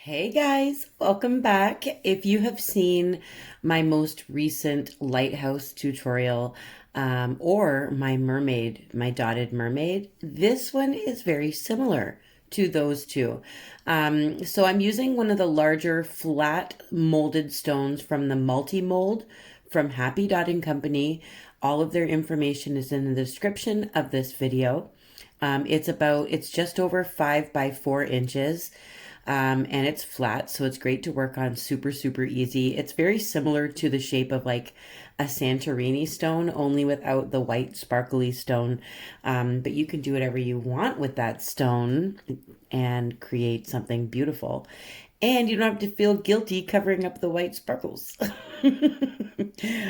Hey guys, welcome back. If you have seen my most recent Lighthouse tutorial or my mermaid, my dotted mermaid, this one is very similar to those two. So I'm using one of the larger flat molded stones from the multi-mold from Happy Dotting Company. All of their information is in the description of this video. It's just over 5 by 4 inches. And it's flat, so it's great to work on, super, super easy. It's very similar to the shape of like a Santorini stone, only without the white sparkly stone. But you can do whatever you want with that stone and create something beautiful. And you don't have to feel guilty covering up the white sparkles because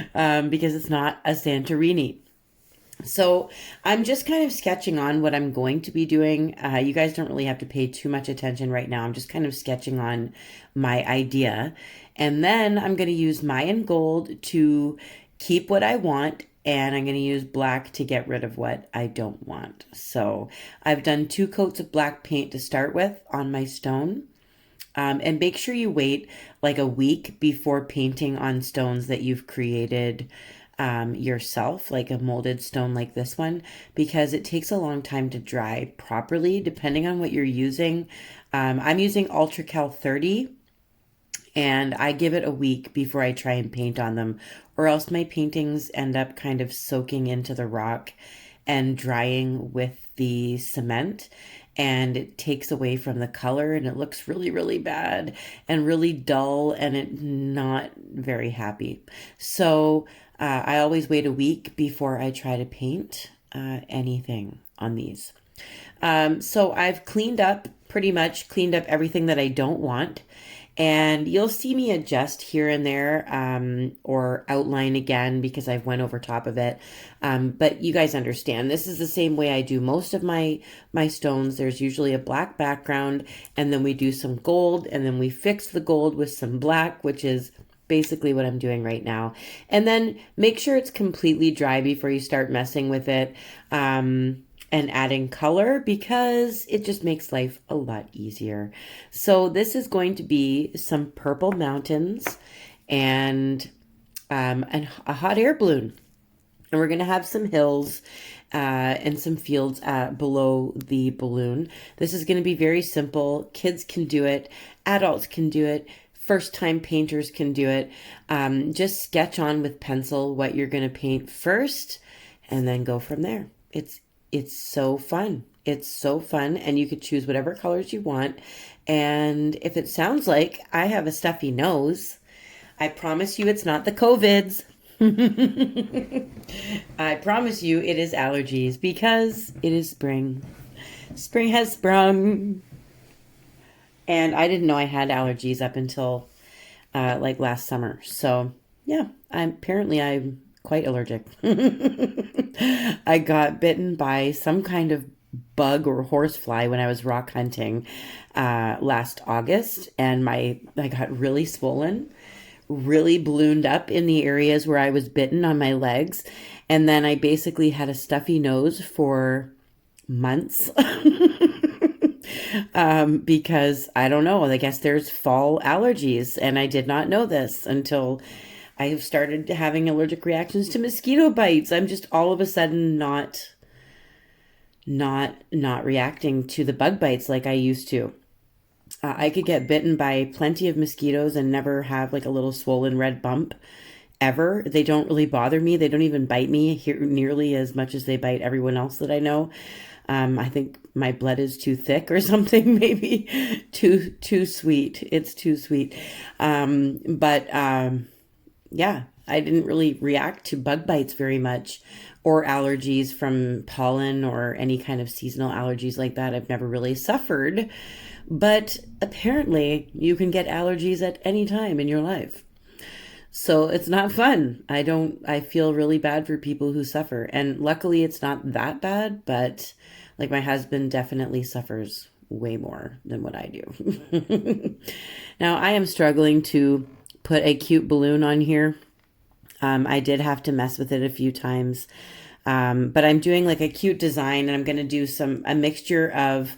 it's not a Santorini. So I'm just kind of sketching on what I'm going to be doing. You guys don't really have to pay too much attention right now. I'm just kind of sketching on my idea. And then I'm going to use Mayan gold to keep what I want. And I'm going to use black to get rid of what I don't want. So I've done 2 coats of black paint to start with on my stone. And make sure you wait like a week before painting on stones that you've created yourself, like a molded stone like this one, because it takes a long time to dry properly depending on what you're using. I'm using ultracal 30 and I give it a week before I try and paint on them, or else my paintings end up kind of soaking into the rock and drying with the cement, and it takes away from the color and it looks really, really bad and really dull and it not very happy. So I always wait a week before I try to paint anything on these. So I've pretty much cleaned up everything that I don't want. And you'll see me adjust here and there or outline again because I've went over top of it. But you guys understand, this is the same way I do most of my stones. There's usually a black background and then we do some gold and then we fix the gold with some black, which is basically what I'm doing right now. And then make sure it's completely dry before you start messing with it and adding color, because it just makes life a lot easier. So this is going to be some purple mountains and a hot air balloon. And we're going to have some hills and some fields below the balloon. This is going to be very simple. Kids can do it. Adults can do it. First-time painters can do it. Just sketch on with pencil what you're going to paint first and then go from there. It's so fun. It's so fun, and you could choose whatever colors you want. And if it sounds like I have a stuffy nose, I promise you it's not the COVIDs. I promise you it is allergies, because it is spring. Spring has sprung. And I didn't know I had allergies up until like last summer. So yeah, I'm quite allergic. I got bitten by some kind of bug or horsefly when I was rock hunting last August, and I got really swollen, really ballooned up in the areas where I was bitten on my legs, and then I basically had a stuffy nose for months. Because I don't know, I guess there's fall allergies, and I did not know this until I started having allergic reactions to mosquito bites. I'm just all of a sudden not reacting to the bug bites like I used to. I could get bitten by plenty of mosquitoes and never have like a little swollen red bump ever. They don't really bother me. They don't even bite me here nearly as much as they bite everyone else that I know. I think my blood is too thick or something, maybe too sweet. It's too sweet. Yeah, I didn't really react to bug bites very much, or allergies from pollen or any kind of seasonal allergies like that. I've never really suffered, but apparently you can get allergies at any time in your life. So it's not fun. I feel really bad for people who suffer. And luckily it's not that bad, but like my husband definitely suffers way more than what I do. Now I am struggling to put a cute balloon on here. I did have to mess with it a few times. But I'm doing like a cute design, and I'm going to do a mixture of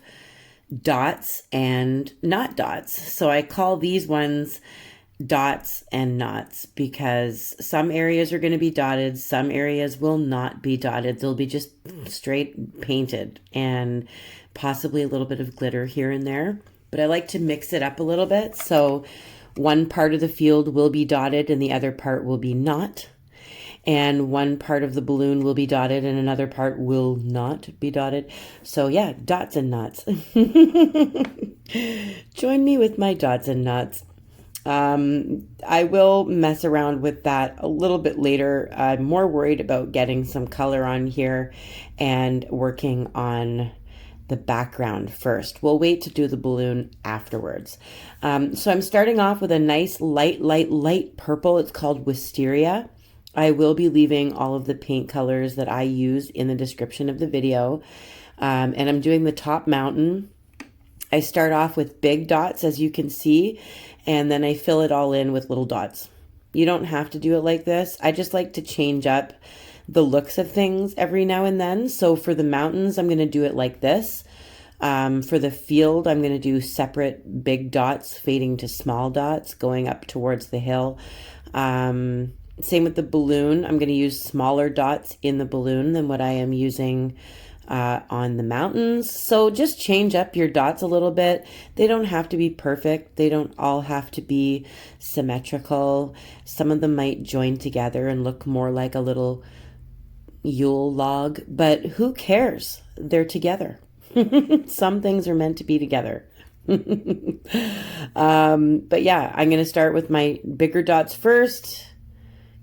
dots and not dots. So I call these ones dots and knots because some areas are going to be dotted, some areas will not be dotted. They'll be just straight painted and possibly a little bit of glitter here and there. But I like to mix it up a little bit. So one part of the field will be dotted and the other part will be not. And one part of the balloon will be dotted and another part will not be dotted. So yeah, dots and knots. Join me with my dots and knots. I will mess around with that a little bit later. I'm more worried about getting some color on here and working on the background first. We'll wait to do the balloon afterwards. So I'm starting off with a nice light purple. It's called Wisteria. I will be leaving all of the paint colors that I use in the description of the video. And I'm doing the top mountain. I start off with big dots, as you can see, and then I fill it all in with little dots. You don't have to do it like this. I just like to change up the looks of things every now and then. So for the mountains, I'm going to do it like this. For the field, I'm going to do separate big dots fading to small dots going up towards the hill. Same with the balloon. I'm going to use smaller dots in the balloon than what I am using on the mountains. So just change up your dots a little bit. They don't have to be perfect. They don't all have to be symmetrical. Some of them might join together and look more like a little Yule log, but who cares? They're together. Some things are meant to be together. But yeah, I'm going to start with my bigger dots first,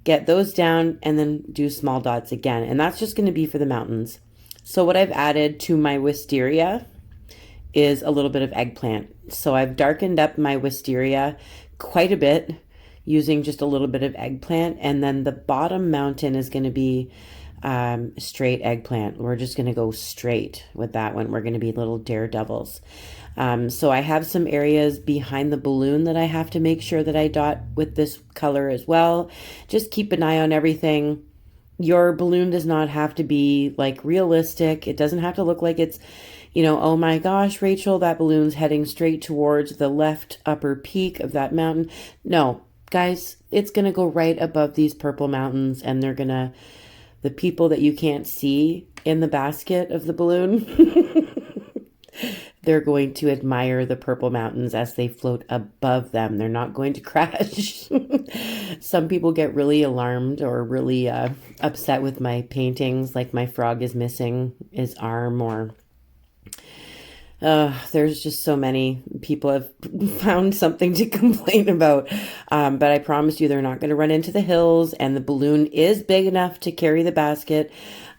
get those down, and then do small dots again. And that's just going to be for the mountains. So what I've added to my wisteria is a little bit of eggplant. So I've darkened up my wisteria quite a bit using just a little bit of eggplant. And then the bottom mountain is going to be straight eggplant. We're just going to go straight with that one. We're going to be little daredevils. So I have some areas behind the balloon that I have to make sure that I dot with this color as well. Just keep an eye on everything. Your balloon does not have to be like realistic. It doesn't have to look like it's, you know, oh my gosh, Rachel, that balloon's heading straight towards the left upper peak of that mountain. No, guys, it's going to go right above these purple mountains, and they're going to, the people that you can't see in the basket of the balloon, they're going to admire the purple mountains as they float above them. They're not going to crash. Some people get really alarmed or really upset with my paintings, like my frog is missing his arm, or there's just so many people have found something to complain about. But I promise you they're not going to run into the hills, and the balloon is big enough to carry the basket.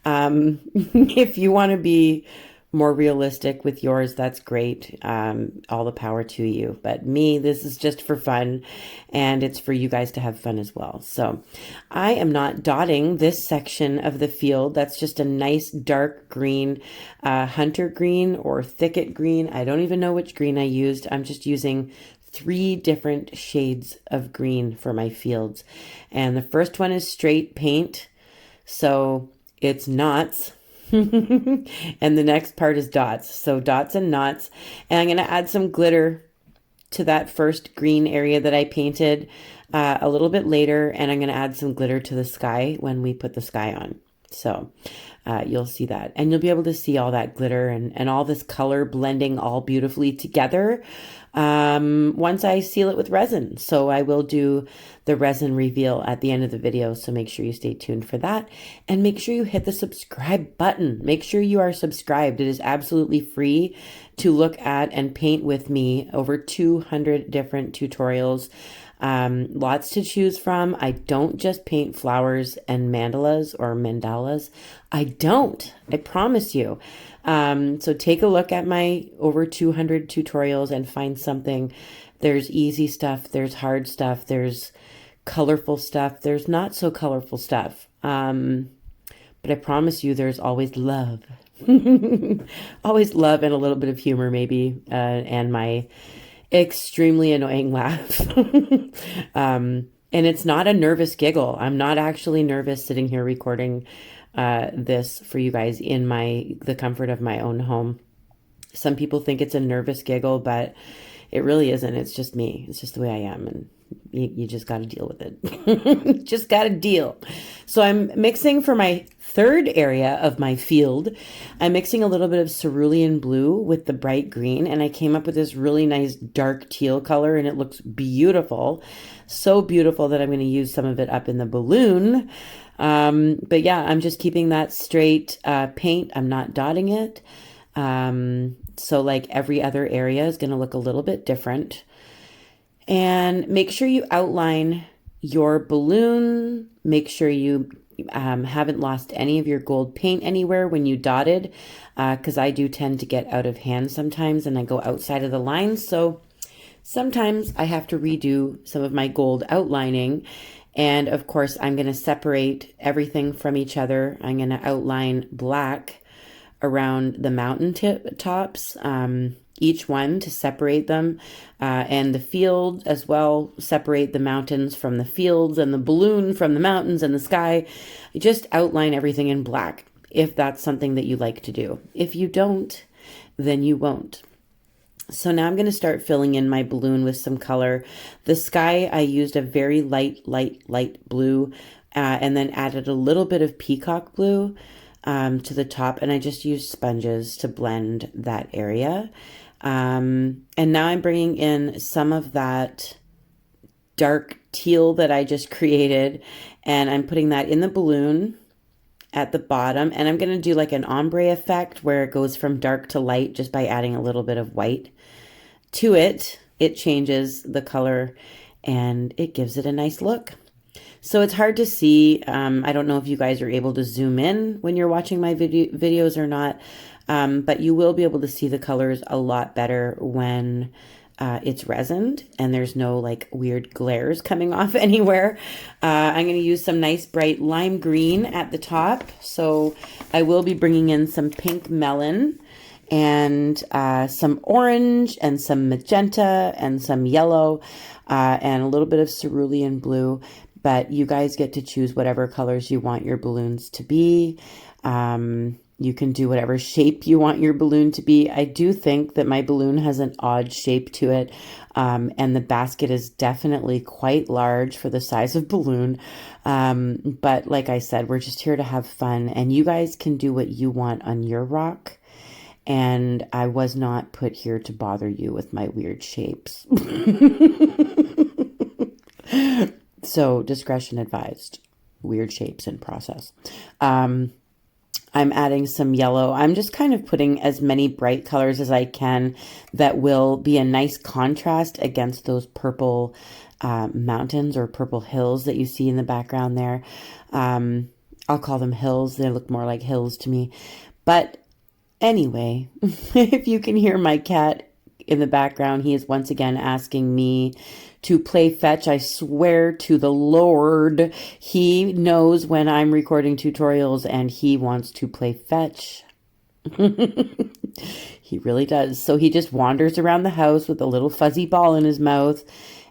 If you want to be more realistic with yours, that's great. All the power to you. But me, this is just for fun, and it's for you guys to have fun as well. So I am not dotting this section of the field. That's just a nice dark green, hunter green or thicket green. I don't even know which green I used. I'm just using 3 different shades of green for my fields. And the first one is straight paint. So it's knots. And the next part is dots. So dots and knots. And I'm going to add some glitter to that first green area that I painted a little bit later. And I'm going to add some glitter to the sky when we put the sky on. So you'll see that. And you'll be able to see all that glitter and all this color blending all beautifully together once I seal it with resin. So I will do the resin reveal at the end of the video. So make sure you stay tuned for that. And make sure you hit the subscribe button. Make sure you are subscribed. It is absolutely free to look at and paint with me. Over 200 different tutorials. Lots to choose from. I don't just paint flowers and mandalas or mandalas. I don't. I promise you. So take a look at my over 200 tutorials and find something. There's easy stuff. There's hard stuff. There's colorful stuff. There's not so colorful stuff. But I promise you there's always love. Always love and a little bit of humor maybe, and my extremely annoying laugh. And it's not a nervous giggle. I'm not actually nervous sitting here recording this for you guys in the comfort of my own home. Some people think it's a nervous giggle, but it really isn't. It's just me. It's just the way I am. And you just got to deal with it. Just got to deal. So I'm mixing for my third area of my field. I'm mixing a little bit of cerulean blue with the bright green. And I came up with this really nice dark teal color. And it looks beautiful. So beautiful that I'm going to use some of it up in the balloon. But yeah, I'm just keeping that straight paint. I'm not dotting it. So like every other area is going to look a little bit different. And make sure you outline your balloon. Make sure you haven't lost any of your gold paint anywhere when you dotted, because I do tend to get out of hand sometimes and I go outside of the lines. So sometimes I have to redo some of my gold outlining. And of course, I'm going to separate everything from each other. I'm going to outline black around the mountain tops, each one to separate them, and the field as well, separate the mountains from the fields and the balloon from the mountains and the sky. Just outline everything in black if that's something that you like to do. If you don't, then you won't. So now I'm going to start filling in my balloon with some color. The sky, I used a very light blue, and then added a little bit of peacock blue to the top, and I just used sponges to blend that area. And now I'm bringing in some of that dark teal that I just created, and I'm putting that in the balloon at the bottom, and I'm going to do like an ombre effect where it goes from dark to light just by adding a little bit of white to it. It changes the color and it gives it a nice look. So it's hard to see. I don't know if you guys are able to zoom in when you're watching my videos or not, but you will be able to see the colors a lot better when it's resined and there's no like weird glares coming off anywhere. I'm going to use some nice bright lime green at the top. So I will be bringing in some pink melon and some orange and some magenta and some yellow and a little bit of cerulean blue. But you guys get to choose whatever colors you want your balloons to be. You can do whatever shape you want your balloon to be. I do think that my balloon has an odd shape to it. And the basket is definitely quite large for the size of balloon. But like I said, we're just here to have fun. And you guys can do what you want on your rock. And I was not put here to bother you with my weird shapes. So discretion advised. Weird shapes in process. I'm adding some yellow. I'm just kind of putting as many bright colors as I can that will be a nice contrast against those purple mountains or purple hills that you see in the background there. I'll call them hills. They look more like hills to me. But anyway, if you can hear my cat in the background, he is once again asking me to play fetch. I swear to the Lord, he knows when I'm recording tutorials and he wants to play fetch. He really does. So he just wanders around the house with a little fuzzy ball in his mouth,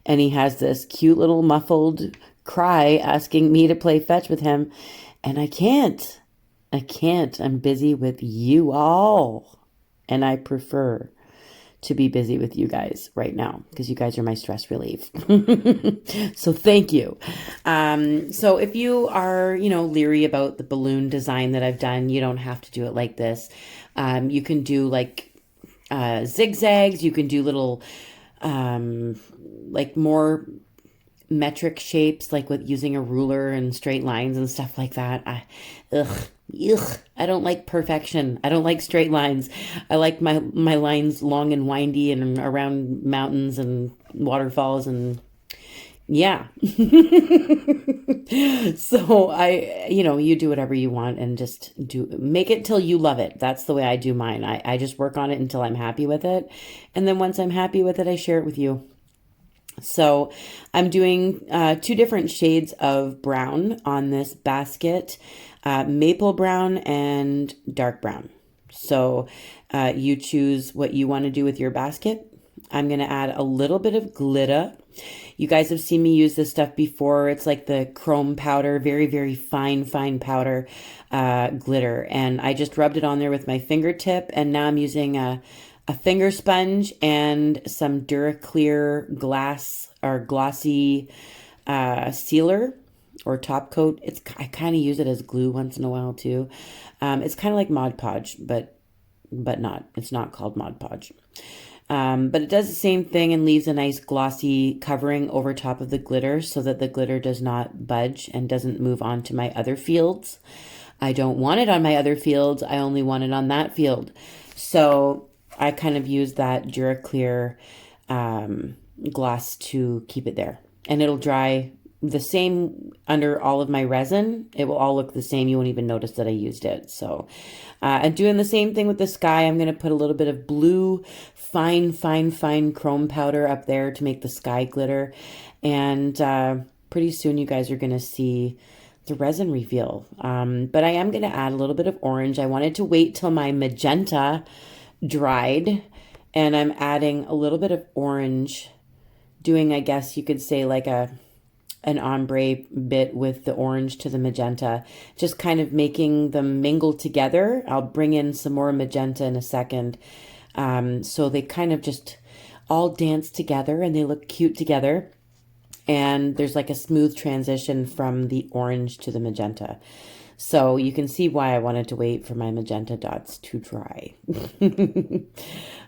and he has this cute little muffled cry asking me to play fetch with him, and I can't. I'm busy with you all, and I prefer to be busy with you guys right now because you guys are my stress relief. So thank you. So if you are, leery about the balloon design that I've done, you don't have to do it like this. You can do like zigzags. You can do little like more metric shapes, like with using a ruler and straight lines and stuff like that. I don't like perfection. I don't like straight lines. I like my lines long and windy and around mountains and waterfalls and yeah. So you do whatever you want and just make it till you love it. That's the way I do mine. I just work on it until I'm happy with it. And then once I'm happy with it, I share it with you. So I'm doing 2 different shades of brown on this basket, maple brown and dark brown. So you choose what you want to do with your basket. I'm going to add a little bit of glitter. You guys have seen me use this stuff before. It's like the chrome powder, very, very fine powder glitter. And I just rubbed it on there with my fingertip. And now I'm using a a finger sponge and some DuraClear glass or glossy sealer or top coat. I kind of use it as glue once in a while too. It's kind of like Mod Podge, but not. It's not called Mod Podge. But it does the same thing and leaves a nice glossy covering over top of the glitter so that the glitter does not budge and doesn't move on to my other fields. I don't want it on my other fields. I only want it on that field. So I kind of use that DuraClear gloss to keep it there. And it'll dry the same under all of my resin. It will all look the same. You won't even notice that I used it. So, and doing the same thing with the sky, I'm going to put a little bit of blue, fine chrome powder up there to make the sky glitter. And pretty soon you guys are going to see the resin reveal. But I am going to add a little bit of orange. I wanted to wait till my magenta dried, and I'm adding a little bit of orange, doing, I guess you could say, like an ombre bit with the orange to the magenta, just kind of making them mingle together. I'll bring in some more magenta in a second. So they kind of just all dance together and they look cute together. And there's like a smooth transition from the orange to the magenta. So you can see why I wanted to wait for my magenta dots to dry.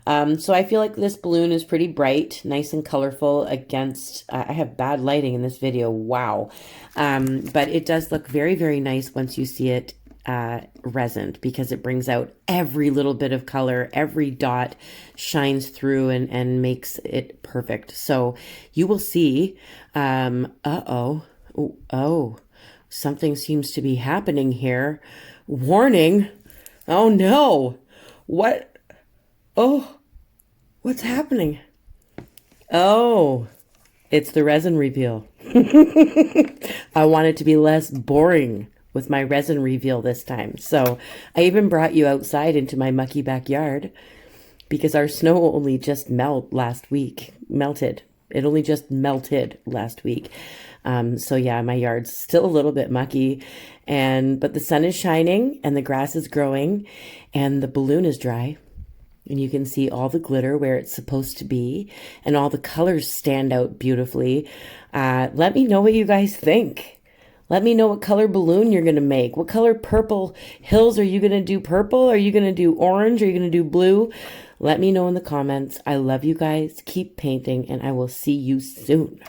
So I feel like this balloon is pretty bright, nice and colorful against, I have bad lighting in this video, wow. But it does look very nice once you see it resined, because it brings out every little bit of color, every dot shines through and makes it perfect. So you will see, oh, something seems to be happening here. Warning. Oh no. What? Oh, what's happening? Oh, it's the resin reveal. I want it to be less boring with my resin reveal this time. So I even brought you outside into my mucky backyard because our snow only just melted. It only just melted last week. So yeah, my yard's still a little bit mucky, but the sun is shining and the grass is growing and the balloon is dry. And you can see all the glitter where it's supposed to be and all the colors stand out beautifully. Let me know what you guys think. Let me know what color balloon you're going to make. What color purple hills are you going to do? Purple? Are you going to do orange? Are you going to do blue? Let me know in the comments. I love you guys. Keep painting and I will see you soon.